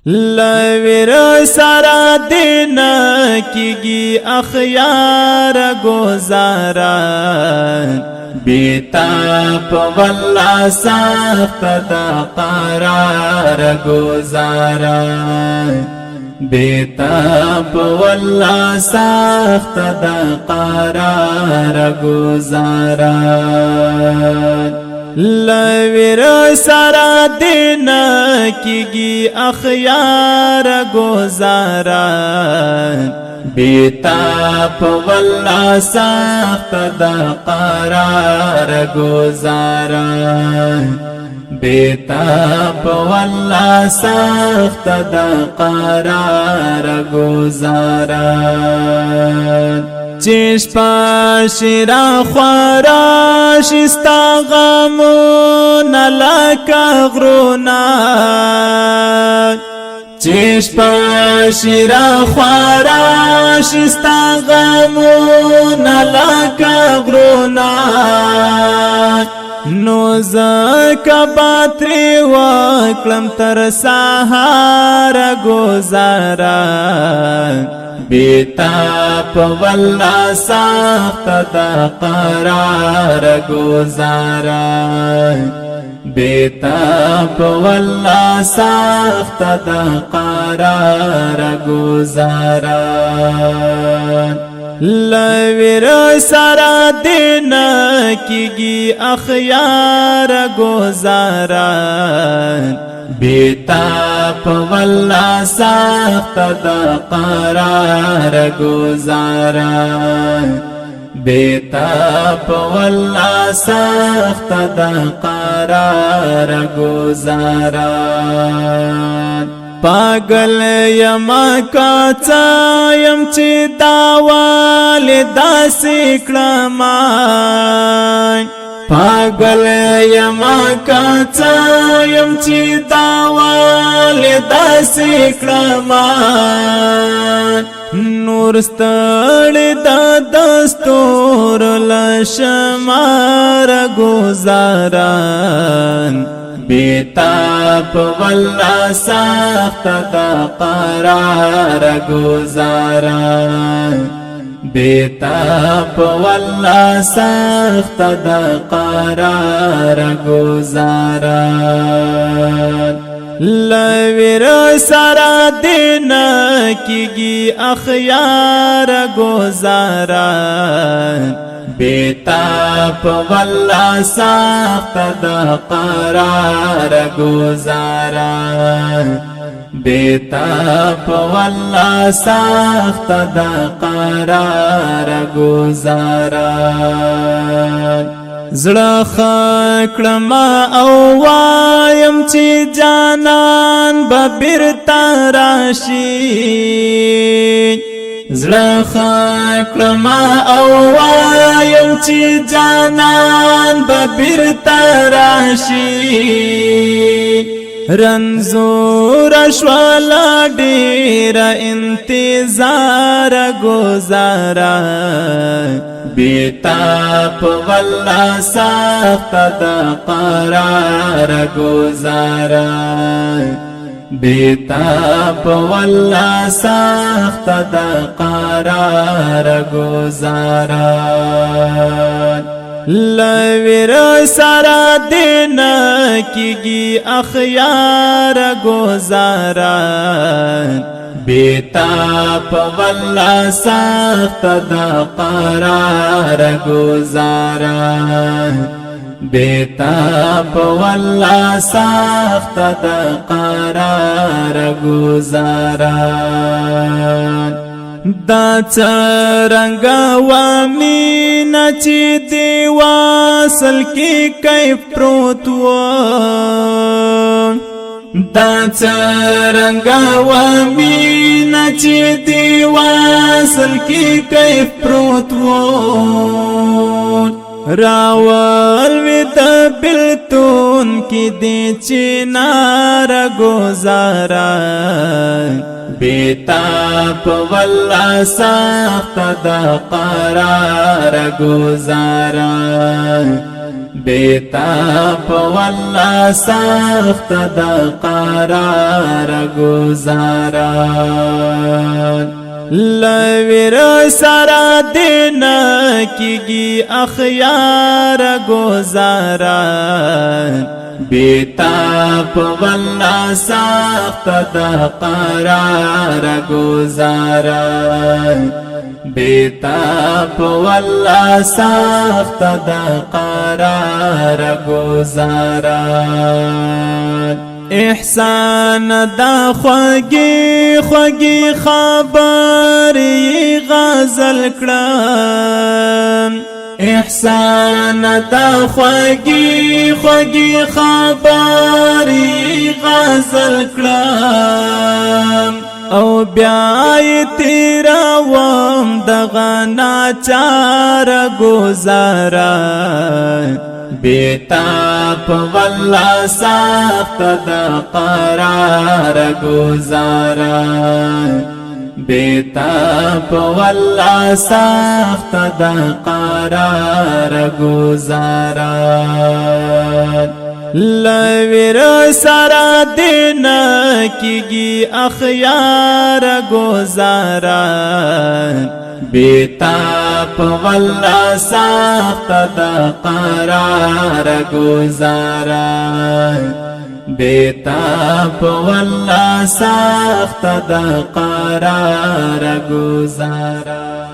لویر سرا دینا کیږي اخیار گزارا بیتاب والله سخت دا قرار گزارا بیتاب والله سخت دا قرار گزارا لویر سرا دینا کیږي اخیار گزارا بیتاب والله سخت دا قرار گزارا بیتاب والله سخت دا قرار گزارا چیش پاشرا خوارا شستا غمونا لکا غرونا چیش پاشرا خوارا شستا غمونا لکا غرونا نو زکا باتری وکلم تر سهار گزارا بیتاب والله سخت دا قرار گزارا بیتاب والله سخت دا قرار گزارا لویر سرا دینا کیږي اخیار گزارا بیتاب والله سخت دا قرار گزارا بیتاب والله سخت دا قرار گزارا پاگل یما کاڅا یم چې داوال داسې کړم پاگل یما کاڅا یم چې داوال داسې کړم نور ستړی د دستور لشمار گزارا بیتاب والله سخت دا قرار گزارا بیتاب والله سخت دا قرار گزارا لویر سرا دینا کیږي اخیار گزارا بیتاب والله سخت دا قرار گزارا بیتاب والله سخت دا قرار گزارا زړه خکړم او وایم چې جانان به بیرته راشي زړه خکړم او وایم چې جانان به بیرته راشي رنزور شوالا ډیر انتظار گزارا بیتاب والله سخت دا قرار گزارا بیتاب والله سخت دا قرار گزارا لویر سرا دینا کیږي اخیار گزارا بیتاب والله سخت دا قرار گزارا بیتاب والله سخت دا قرار گزارا دا څرنګ و مینا چې دی واصل کې کیف پروت و دا څرنګ و مینا چې دی واصل کې کیف پروت و راول وی د بلتون کې دی چنار گزارا بیتاب والله سخت دا قرار گزارا بیتاب والله سخت دا قرار گزارا لویر سرا دینا کیږي اخیار گزارا بیتاب والله سخت دا قرار گزارا بیتاب والله سخت دا قرار گزارا احسان دا خوږی خوږی خبرې غزل کړم احسان دا خوږی خوږی خبرې غزل کړم او بیا تیروم دغه ناچار گزارا بیتاب والله سخت دا قرار گزارا بیتاب والله سخت دا قرار گزارا لویر سرا دینا کیږي اخیار گزارا بیتاب والله سخت دا قرار گزارا بیتاب والله سخت دا قرار گزارا